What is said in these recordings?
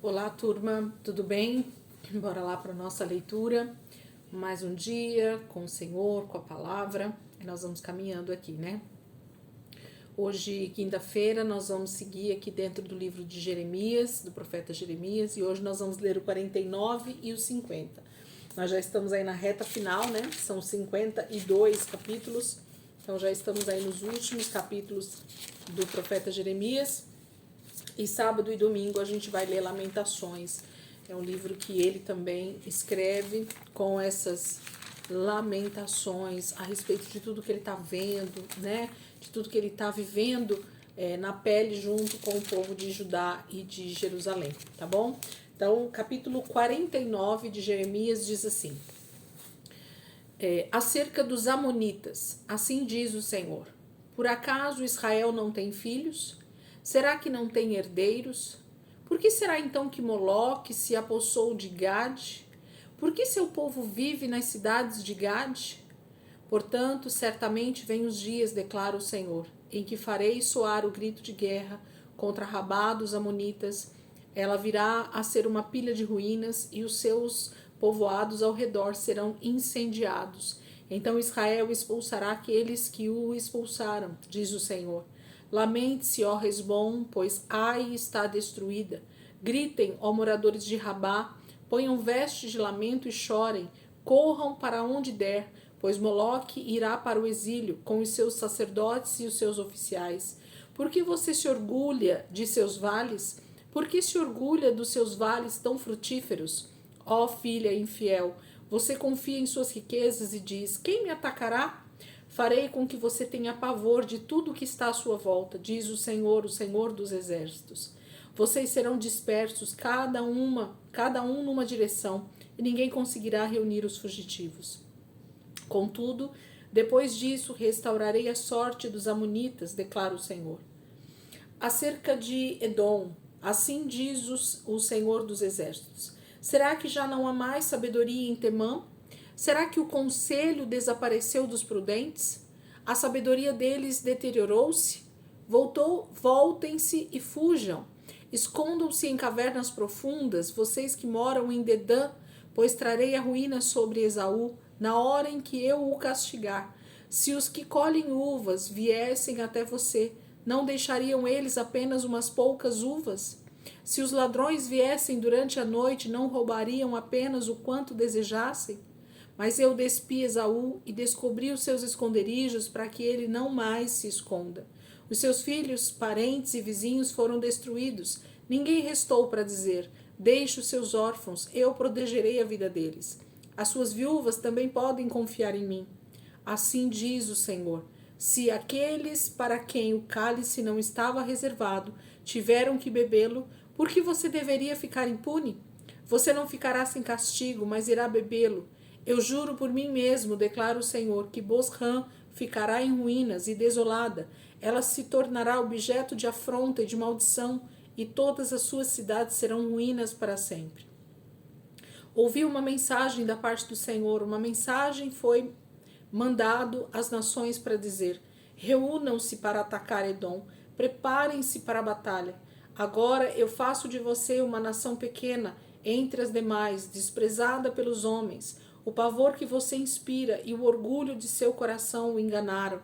Olá, turma, tudo bem? Bora lá para nossa leitura. Mais um dia com o Senhor, com a palavra. E nós vamos caminhando aqui, né? Hoje, quinta-feira, nós vamos seguir aqui dentro do livro de Jeremias, do profeta Jeremias, e hoje nós vamos ler o 49 e o 50. Nós já estamos aí na reta final, né? São 52 capítulos, então já estamos aí nos últimos capítulos do profeta Jeremias. E sábado e domingo a gente vai ler Lamentações. É um livro que ele também escreve com essas lamentações a respeito de tudo que ele está vendo, né? De tudo que ele está vivendo na pele junto com o povo de Judá e de Jerusalém, tá bom? Então, capítulo 49 de Jeremias diz assim: acerca dos amonitas, assim diz o Senhor: por acaso Israel não tem filhos? Será que não tem herdeiros? Por que será então que Moloque se apossou de Gade? Por que seu povo vive nas cidades de Gade? Portanto, certamente vêm os dias, declara o Senhor, em que farei soar o grito de guerra contra Rabá dos amonitas. Ela virá a ser uma pilha de ruínas e os seus povoados ao redor serão incendiados. Então Israel expulsará aqueles que o expulsaram, diz o Senhor. Lamente-se, ó Hesbom, pois Ai está destruída. Gritem, ó moradores de Rabá, ponham vestes de lamento e chorem, corram para onde der, pois Moloque irá para o exílio com os seus sacerdotes e os seus oficiais. Por que você se orgulha de seus vales? Por que se orgulha dos seus vales tão frutíferos? Ó filha infiel, você confia em suas riquezas e diz: quem me atacará? Farei com que você tenha pavor de tudo que está à sua volta, diz o Senhor dos exércitos. Vocês serão dispersos, cada um numa direção, e ninguém conseguirá reunir os fugitivos. Contudo, depois disso, restaurarei a sorte dos amonitas, declara o Senhor. Acerca de Edom, assim diz o Senhor dos exércitos: será que já não há mais sabedoria em Temã? Será que o conselho desapareceu dos prudentes? A sabedoria deles deteriorou-se? Voltem-se e fujam. Escondam-se em cavernas profundas, vocês que moram em Dedã, pois trarei a ruína sobre Esaú, na hora em que eu o castigar. Se os que colhem uvas viessem até você, não deixariam eles apenas umas poucas uvas? Se os ladrões viessem durante a noite, não roubariam apenas o quanto desejassem? Mas eu despi Esaú e descobri os seus esconderijos para que ele não mais se esconda. Os seus filhos, parentes e vizinhos foram destruídos. Ninguém restou para dizer: deixe os seus órfãos, eu protegerei a vida deles. As suas viúvas também podem confiar em mim. Assim diz o Senhor: se aqueles para quem o cálice não estava reservado tiveram que bebê-lo, por que você deveria ficar impune? Você não ficará sem castigo, mas irá bebê-lo. Eu juro por mim mesmo, declara o Senhor, que Bosrã ficará em ruínas e desolada. Ela se tornará objeto de afronta e de maldição, e todas as suas cidades serão ruínas para sempre. Ouvi uma mensagem da parte do Senhor, uma mensagem foi mandado às nações para dizer: reúnam-se para atacar Edom, preparem-se para a batalha. Agora eu faço de você uma nação pequena entre as demais, desprezada pelos homens. O pavor que você inspira e o orgulho de seu coração o enganaram.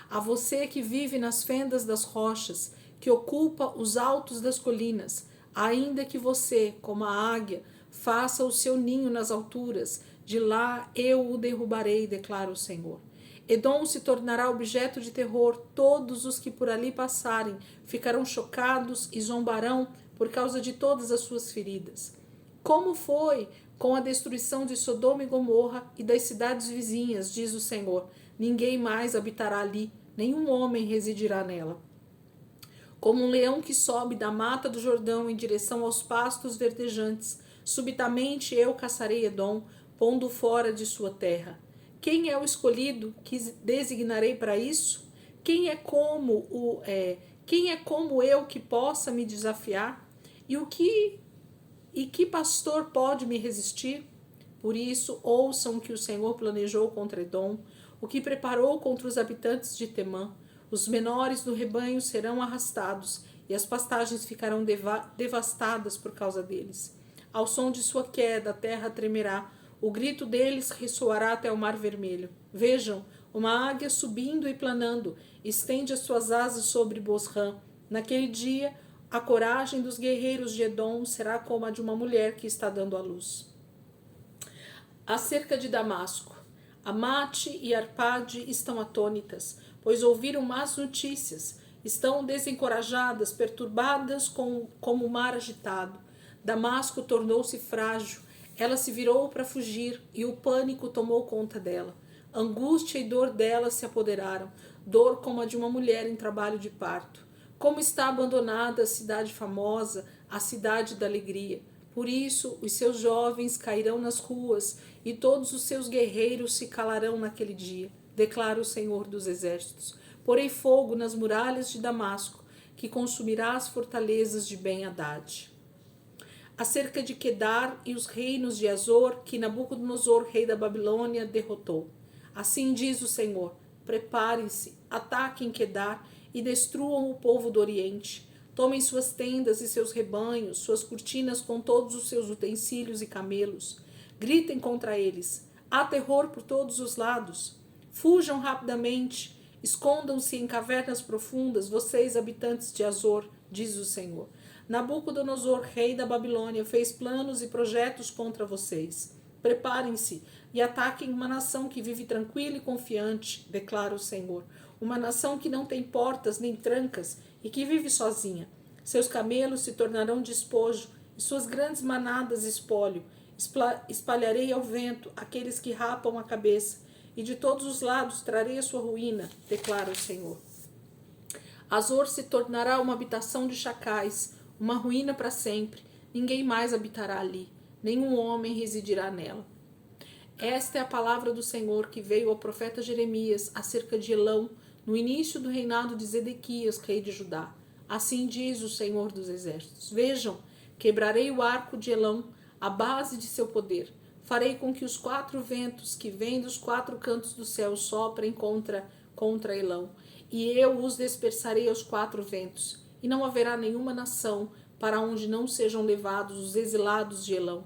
A você que vive nas fendas das rochas, que ocupa os altos das colinas, ainda que você, como a águia, faça o seu ninho nas alturas, de lá eu o derrubarei, declara o Senhor. Edom se tornará objeto de terror, todos os que por ali passarem ficarão chocados e zombarão por causa de todas as suas feridas. Como foi com a destruição de Sodoma e Gomorra e das cidades vizinhas, diz o Senhor: ninguém mais habitará ali, nenhum homem residirá nela. Como um leão que sobe da mata do Jordão em direção aos pastos verdejantes, subitamente eu caçarei Edom, pondo fora de sua terra. Quem é o escolhido que designarei para isso? Quem é como eu que possa me desafiar? E que pastor pode me resistir? Por isso, ouçam o que o Senhor planejou contra Edom, o que preparou contra os habitantes de Temã. Os menores do rebanho serão arrastados, e as pastagens ficarão devastadas por causa deles. Ao som de sua queda, a terra tremerá, o grito deles ressoará até o mar vermelho. Vejam, uma águia subindo e planando, estende as suas asas sobre Bosrã. Naquele dia, a coragem dos guerreiros de Edom será como a de uma mulher que está dando à luz. Acerca de Damasco, Amate e Arpade estão atônitas, pois ouviram más notícias. Estão desencorajadas, perturbadas como o mar agitado. Damasco tornou-se frágil. Ela se virou para fugir e o pânico tomou conta dela. Angústia e dor dela se apoderaram, dor como a de uma mulher em trabalho de parto. Como está abandonada a cidade famosa, a cidade da alegria. Por isso, os seus jovens cairão nas ruas e todos os seus guerreiros se calarão naquele dia, declara o Senhor dos Exércitos. Porei fogo nas muralhas de Damasco, que consumirá as fortalezas de Ben-Hadad. Acerca de Quedar e os reinos de Azor, que Nabucodonosor, rei da Babilônia, derrotou. Assim diz o Senhor: preparem-se, ataquem Quedar e destruam o povo do Oriente. Tomem suas tendas e seus rebanhos, suas cortinas com todos os seus utensílios e camelos. Gritem contra eles. Há terror por todos os lados. Fujam rapidamente. Escondam-se em cavernas profundas, vocês, habitantes de Azor, diz o Senhor. Nabucodonosor, rei da Babilônia, fez planos e projetos contra vocês. Preparem-se e ataquem uma nação que vive tranquila e confiante, declara o Senhor. Uma nação que não tem portas nem trancas e que vive sozinha. Seus camelos se tornarão despojo e suas grandes manadas espólio. Espalharei ao vento aqueles que rapam a cabeça, e de todos os lados trarei a sua ruína, declara o Senhor. Azor se tornará uma habitação de chacais, uma ruína para sempre. Ninguém mais habitará ali, nenhum homem residirá nela. Esta é a palavra do Senhor que veio ao profeta Jeremias acerca de Elão, no início do reinado de Zedequias, rei de Judá. Assim diz o Senhor dos Exércitos: vejam, quebrarei o arco de Elão, a base de seu poder. Farei com que os 4 ventos que vêm dos 4 cantos do céu soprem contra Elão, e eu os dispersarei aos 4 ventos, e não haverá nenhuma nação para onde não sejam levados os exilados de Elão.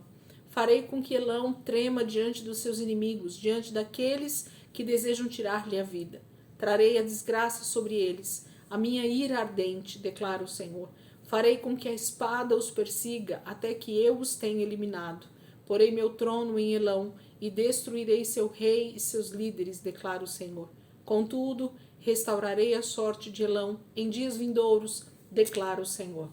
Farei com que Elão trema diante dos seus inimigos, diante daqueles que desejam tirar-lhe a vida. Trarei a desgraça sobre eles, a minha ira ardente, declara o Senhor. Farei com que a espada os persiga até que eu os tenha eliminado. Porei meu trono em Elão e destruirei seu rei e seus líderes, declara o Senhor. Contudo, restaurarei a sorte de Elão em dias vindouros, declara o Senhor.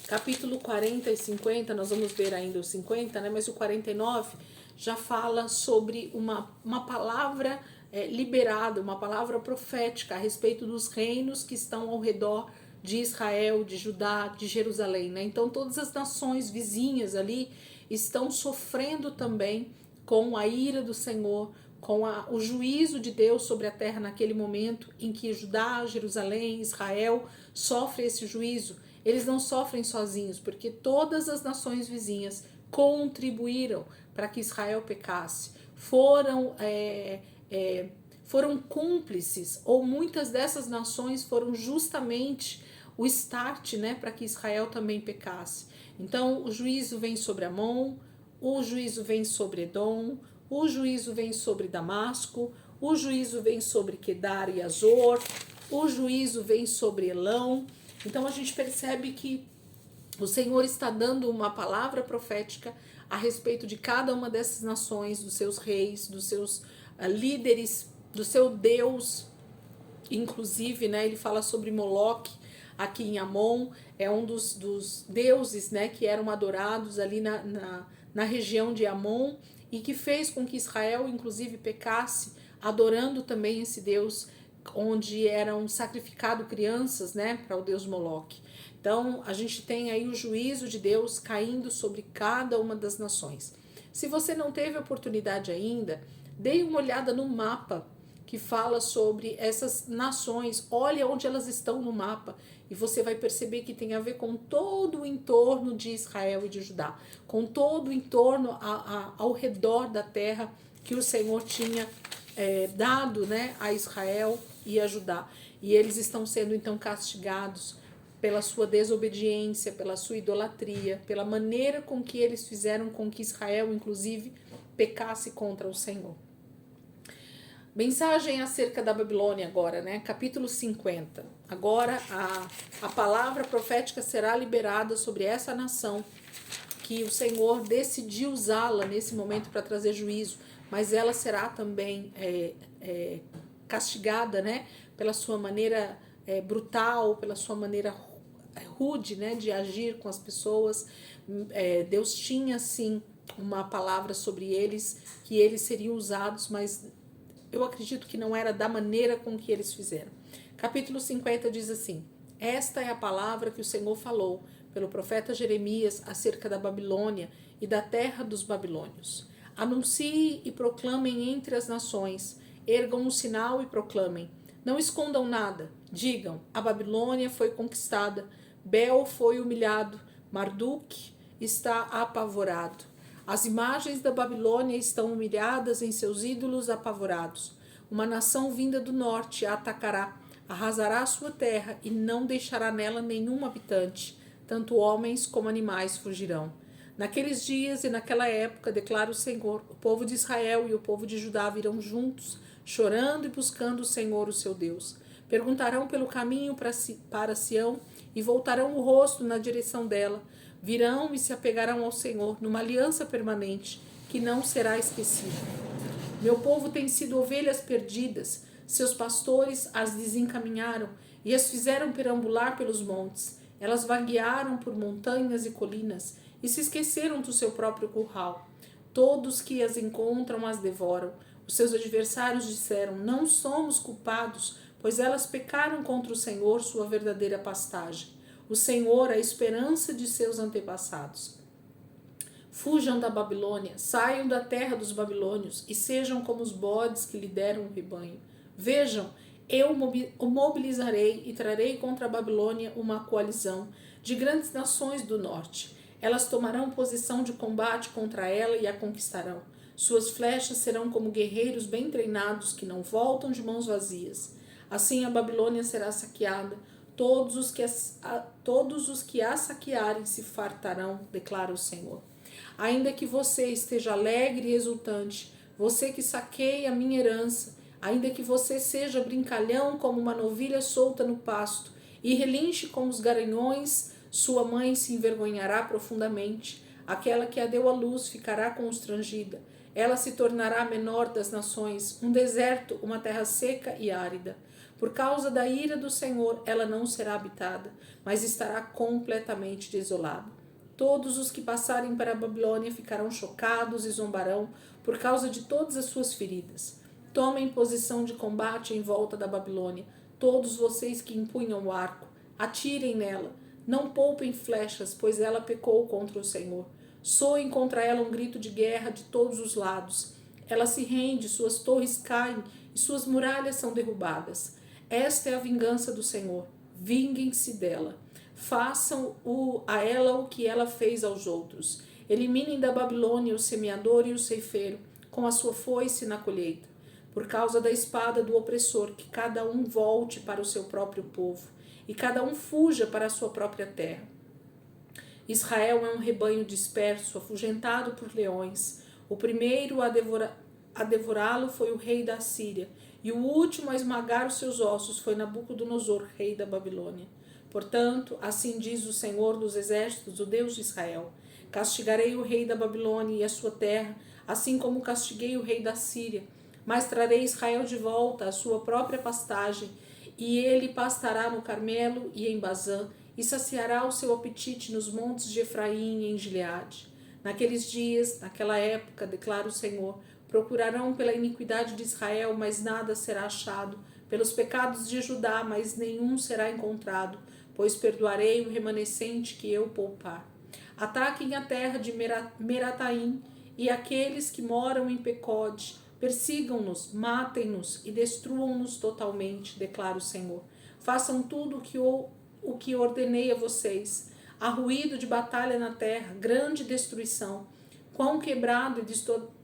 Capítulo 40 e 50, nós vamos ver ainda o 50, né? Mas o 49 já fala sobre uma palavra liberada, uma palavra profética a respeito dos reinos que estão ao redor de Israel, de Judá, de Jerusalém, né? Então todas as nações vizinhas ali estão sofrendo também com a ira do Senhor, com o juízo de Deus sobre a terra naquele momento em que Judá, Jerusalém, Israel sofrem esse juízo. Eles não sofrem sozinhos, porque todas as nações vizinhas contribuíram para que Israel pecasse, foram cúmplices, ou muitas dessas nações foram justamente o start, né, para que Israel também pecasse. Então o juízo vem sobre Amon, o juízo vem sobre Edom, o juízo vem sobre Damasco, o juízo vem sobre Quedar e Azor, o juízo vem sobre Elão. Então a gente percebe que o Senhor está dando uma palavra profética a respeito de cada uma dessas nações, dos seus reis, dos seus líderes, do seu Deus. Inclusive, né, ele fala sobre Moloque aqui em Amon, é um dos deuses, né, que eram adorados ali na região de Amon, e que fez com que Israel, inclusive, pecasse, adorando também esse Deus, onde eram sacrificadas crianças, né, para o Deus Moloque. Então, a gente tem aí o juízo de Deus caindo sobre cada uma das nações. Se você não teve oportunidade ainda, dê uma olhada no mapa que fala sobre essas nações, olha onde elas estão no mapa, e você vai perceber que tem a ver com todo o entorno de Israel e de Judá, com todo o entorno ao redor da terra que o Senhor tinha dado, né, a Israel e a Judá. E eles estão sendo então castigados pela sua desobediência, pela sua idolatria, pela maneira com que eles fizeram com que Israel, inclusive, pecasse contra o Senhor. Mensagem acerca da Babilônia agora, né? Capítulo 50. Agora a palavra profética será liberada sobre essa nação, que o Senhor decidiu usá-la nesse momento para trazer juízo, mas ela será também castigada, né? Pela sua maneira brutal, pela sua maneira rude, né? De agir com as pessoas. Deus tinha, sim, uma palavra sobre eles, que eles seriam usados, mas eu acredito que não era da maneira com que eles fizeram. Capítulo 50 diz assim: esta é a palavra que o Senhor falou pelo profeta Jeremias acerca da Babilônia e da terra dos babilônios. Anuncie e proclamem entre as nações, ergam um sinal e proclamem. Não escondam nada, digam: a Babilônia foi conquistada, Bel foi humilhado, Marduk está apavorado. As imagens da Babilônia estão humilhadas em seus ídolos apavorados. Uma nação vinda do norte a atacará, arrasará sua terra e não deixará nela nenhum habitante. Tanto homens como animais fugirão. Naqueles dias e naquela época, declara o Senhor, o povo de Israel e o povo de Judá virão juntos, chorando e buscando o Senhor, o seu Deus. Perguntarão pelo caminho para Sião e voltarão o rosto na direção dela. Virão e se apegarão ao Senhor numa aliança permanente que não será esquecida. Meu povo tem sido ovelhas perdidas, seus pastores as desencaminharam e as fizeram perambular pelos montes. Elas vaguearam por montanhas e colinas e se esqueceram do seu próprio curral. Todos que as encontram as devoram. Os seus adversários disseram: não somos culpados, pois elas pecaram contra o Senhor, sua verdadeira pastagem. O Senhor, a esperança de seus antepassados. Fujam da Babilônia, saiam da terra dos babilônios e sejam como os bodes que lideram o rebanho. Vejam, eu o mobilizarei e trarei contra a Babilônia uma coalizão de grandes nações do norte. Elas tomarão posição de combate contra ela e a conquistarão. Suas flechas serão como guerreiros bem treinados que não voltam de mãos vazias. Assim a Babilônia será saqueada. Todos os que a saquearem se fartarão, declara o Senhor. Ainda que você esteja alegre e exultante, você que saqueia a minha herança, ainda que você seja brincalhão como uma novilha solta no pasto e relinche como os garanhões, sua mãe se envergonhará profundamente. Aquela que a deu à luz ficará constrangida. Ela se tornará a menor das nações, um deserto, uma terra seca e árida. Por causa da ira do Senhor, ela não será habitada, mas estará completamente desolada. Todos os que passarem para a Babilônia ficarão chocados e zombarão por causa de todas as suas feridas. Tomem posição de combate em volta da Babilônia, todos vocês que empunham o arco. Atirem nela, não poupem flechas, pois ela pecou contra o Senhor. Soem contra ela um grito de guerra de todos os lados. Ela se rende, suas torres caem e suas muralhas são derrubadas. Esta é a vingança do Senhor. Vinguem-se dela. Façam a ela o que ela fez aos outros. Eliminem da Babilônia o semeador e o ceifeiro, com a sua foice na colheita. Por causa da espada do opressor, que cada um volte para o seu próprio povo, e cada um fuja para a sua própria terra. Israel é um rebanho disperso, afugentado por leões. O primeiro a devorá-lo foi o rei da Assíria, e o último a esmagar os seus ossos foi Nabucodonosor, rei da Babilônia. Portanto, assim diz o Senhor dos exércitos, o Deus de Israel: castigarei o rei da Babilônia e a sua terra, assim como castiguei o rei da Síria, mas trarei Israel de volta à sua própria pastagem, e ele pastará no Carmelo e em Bazã, e saciará o seu apetite nos montes de Efraim e em Gileade. Naqueles dias, naquela época, declara o Senhor, procurarão pela iniquidade de Israel, mas nada será achado, pelos pecados de Judá, mas nenhum será encontrado, pois perdoarei o remanescente que eu poupar. Ataquem a terra de Merataim e aqueles que moram em Pecode. Persigam-nos, matem-nos e destruam-nos totalmente, declara o Senhor. Façam tudo o que ordenei a vocês. Há ruído de batalha na terra, grande destruição. Quão quebrado e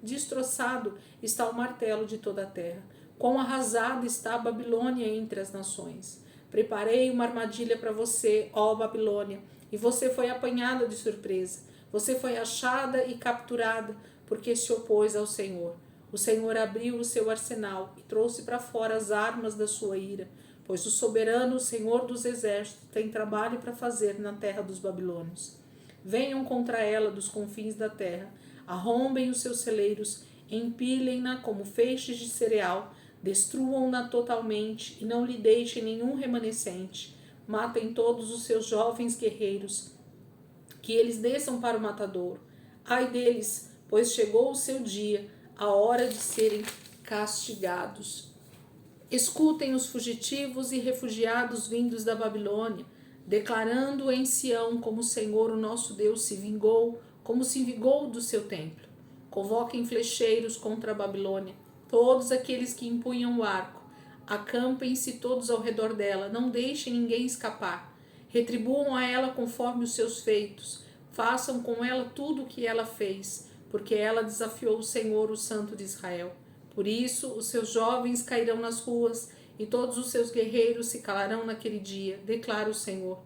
destroçado está o martelo de toda a terra. Quão arrasada está a Babilônia entre as nações. Preparei uma armadilha para você, ó Babilônia, e você foi apanhada de surpresa. Você foi achada e capturada, porque se opôs ao Senhor. O Senhor abriu o seu arsenal e trouxe para fora as armas da sua ira, pois o soberano, o Senhor dos exércitos, tem trabalho para fazer na terra dos babilônios. Venham contra ela dos confins da terra, arrombem os seus celeiros, empilhem-na como feixes de cereal, destruam-na totalmente e não lhe deixem nenhum remanescente. Matem todos os seus jovens guerreiros, que eles desçam para o matadouro. Ai deles, pois chegou o seu dia, a hora de serem castigados. Escutem os fugitivos e refugiados vindos da Babilônia, declarando em Sião como o Senhor, o nosso Deus, se vingou, como se vingou do seu templo. Convoquem flecheiros contra a Babilônia, todos aqueles que empunham o arco. Acampem-se todos ao redor dela, não deixem ninguém escapar. Retribuam a ela conforme os seus feitos. Façam com ela tudo o que ela fez, porque ela desafiou o Senhor, o Santo de Israel. Por isso, os seus jovens cairão nas ruas e todos os seus guerreiros se calarão naquele dia, declara o Senhor.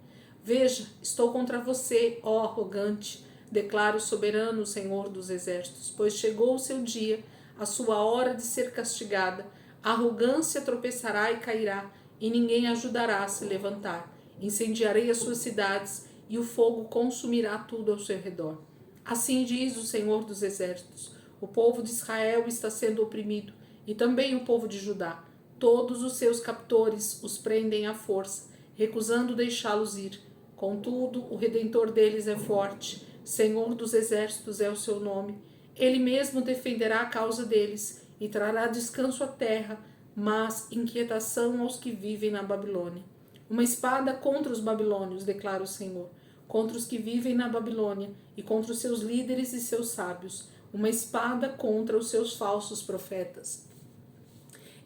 Veja, estou contra você, ó arrogante, declara o soberano Senhor dos exércitos, pois chegou o seu dia, a sua hora de ser castigada. A arrogância tropeçará e cairá, e ninguém ajudará a se levantar. Incendiarei as suas cidades, e o fogo consumirá tudo ao seu redor. Assim diz o Senhor dos exércitos: o povo de Israel está sendo oprimido, e também o povo de Judá. Todos os seus captores os prendem à força, recusando deixá-los ir. Contudo, o Redentor deles é forte, Senhor dos exércitos é o seu nome. Ele mesmo defenderá a causa deles e trará descanso à terra, mas inquietação aos que vivem na Babilônia. Uma espada contra os babilônios, declara o Senhor, contra os que vivem na Babilônia e contra os seus líderes e seus sábios, uma espada contra os seus falsos profetas.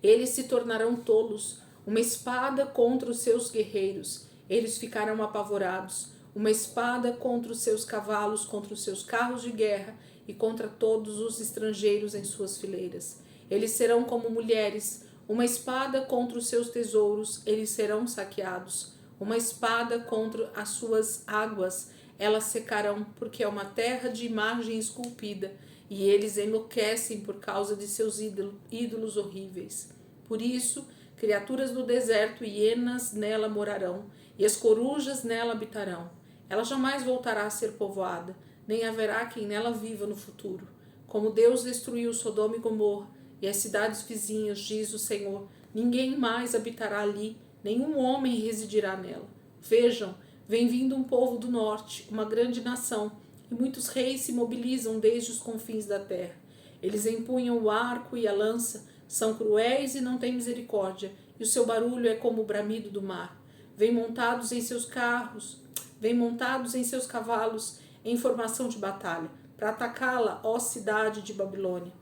Eles se tornarão tolos, uma espada contra os seus guerreiros, eles ficarão apavorados, uma espada contra os seus cavalos, contra os seus carros de guerra e contra todos os estrangeiros em suas fileiras. Eles serão como mulheres, uma espada contra os seus tesouros, eles serão saqueados. Uma espada contra as suas águas, elas secarão, porque é uma terra de imagem esculpida, e eles enlouquecem por causa de seus ídolos horríveis. Por isso, criaturas do deserto e hienas nela morarão, e as corujas nela habitarão. Ela jamais voltará a ser povoada, nem haverá quem nela viva no futuro. Como Deus destruiu Sodoma e Gomorra e as cidades vizinhas, diz o Senhor, ninguém mais habitará ali, nenhum homem residirá nela. Vejam, vem vindo um povo do norte, uma grande nação, e muitos reis se mobilizam desde os confins da terra. Eles empunham o arco e a lança, são cruéis e não têm misericórdia, e o seu barulho é como o bramido do mar. Vêm montados em seus carros, vêm montados em seus cavalos, em formação de batalha, para atacá-la, ó cidade de Babilônia.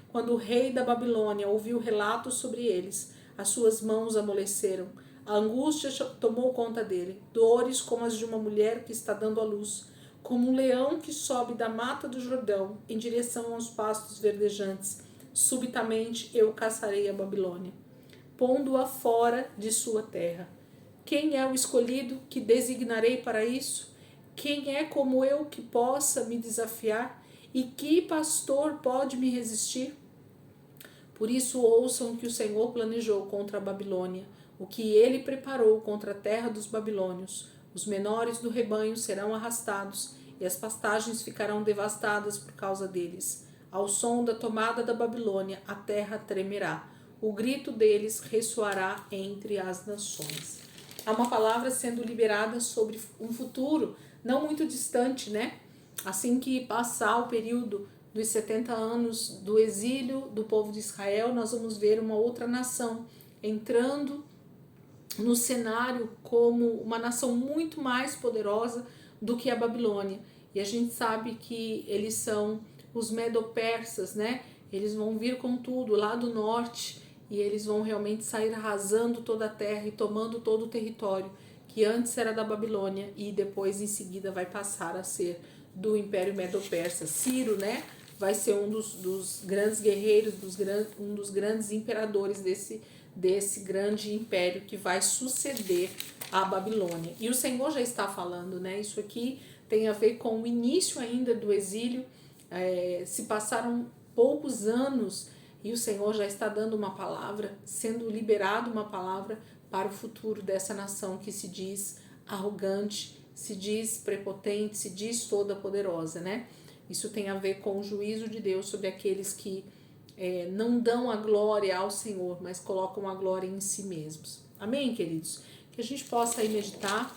Quando o rei da Babilônia ouviu relatos sobre eles, as suas mãos amoleceram. A angústia tomou conta dele, dores como as de uma mulher que está dando à luz, como um leão que sobe da mata do Jordão em direção aos pastos verdejantes. Subitamente eu caçarei a Babilônia, pondo-a fora de sua terra. Quem é o escolhido que designarei para isso? Quem é como eu que possa me desafiar? E que pastor pode me resistir? Por isso ouçam o que o Senhor planejou contra a Babilônia, o que ele preparou contra a terra dos babilônios. Os menores do rebanho serão arrastados, e as pastagens ficarão devastadas por causa deles. Ao som da tomada da Babilônia, a terra tremerá. O grito deles ressoará entre as nações. Há uma palavra sendo liberada sobre um futuro não muito distante, né? Assim que passar o período dos 70 anos do exílio do povo de Israel, nós vamos ver uma outra nação entrando no cenário como uma nação muito mais poderosa do que a Babilônia. E a gente sabe que eles são os medo-persas, né? Eles vão vir com tudo lá do norte e eles vão realmente sair arrasando toda a terra e tomando todo o território que antes era da Babilônia e depois em seguida vai passar a ser do Império Medo-Persa. Ciro, né? Vai ser um dos grandes guerreiros, um dos grandes imperadores desse grande império que vai suceder a Babilônia. E o Senhor já está falando, né? Isso aqui tem a ver com o início ainda do exílio. Se passaram poucos anos e o Senhor já está dando uma palavra, sendo liberado uma palavra para o futuro dessa nação que se diz arrogante, se diz prepotente, se diz toda poderosa, né? Isso tem a ver com o juízo de Deus sobre aqueles que não dão a glória ao Senhor, mas colocam a glória em si mesmos. Amém, queridos? Que a gente possa aí meditar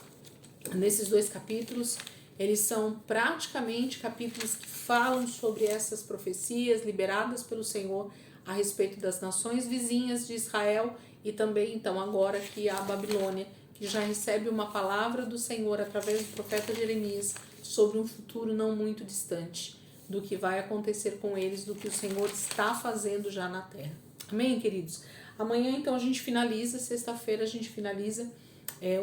nesses 2 capítulos. Eles são praticamente capítulos que falam sobre essas profecias liberadas pelo Senhor a respeito das nações vizinhas de Israel e também, então, agora aqui a Babilônia, que já recebe uma palavra do Senhor através do profeta Jeremias sobre um futuro não muito distante, do que vai acontecer com eles, do que o Senhor está fazendo já na terra. Amém, queridos? Amanhã, então, a gente finaliza, sexta-feira a gente finaliza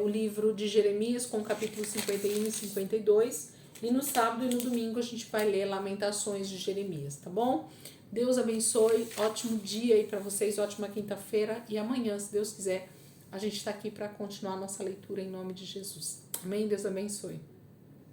o livro de Jeremias com capítulos 51 e 52, e no sábado e no domingo a gente vai ler Lamentações de Jeremias, tá bom? Deus abençoe, ótimo dia aí para vocês, ótima quinta-feira, e amanhã, se Deus quiser, a gente está aqui para continuar a nossa leitura em nome de Jesus. Amém? Deus abençoe.